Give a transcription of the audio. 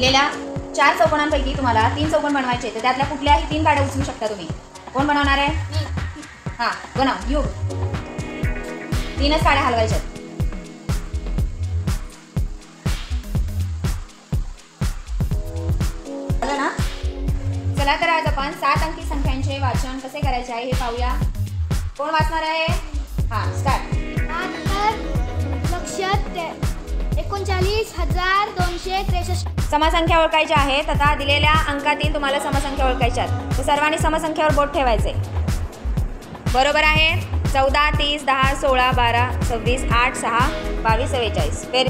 दिलेल्या 4 चौकोनांपैकी तुम्हाला 3 चौकोन बनवायचे, तर त्यातल्या कुठल्याही 3 काड्या उचलू शकता तुम्ही. कोण बनवणार आहे? हां, बनव. यू 3च काड्या हलवायच्या. झालं ना? चला तर आज आपण 7 अंकी संख्यांचे वाचन कसे करायचे आहे हे पाहूया. कोण वाचणार आहे? हां, स्टार्ट. 39,263. समसंख्या ओळखायच्या आहेत. आता दिलेल्या अंकातील तुम्हाला समसंख्या ओळखायच्या आहेत, तर सर्वांनी समसंख्यावर बोट ठेवायचे. बरोबर आहे. 14, 30, 10, 16, 12, 26, 8, 6, 22, 44.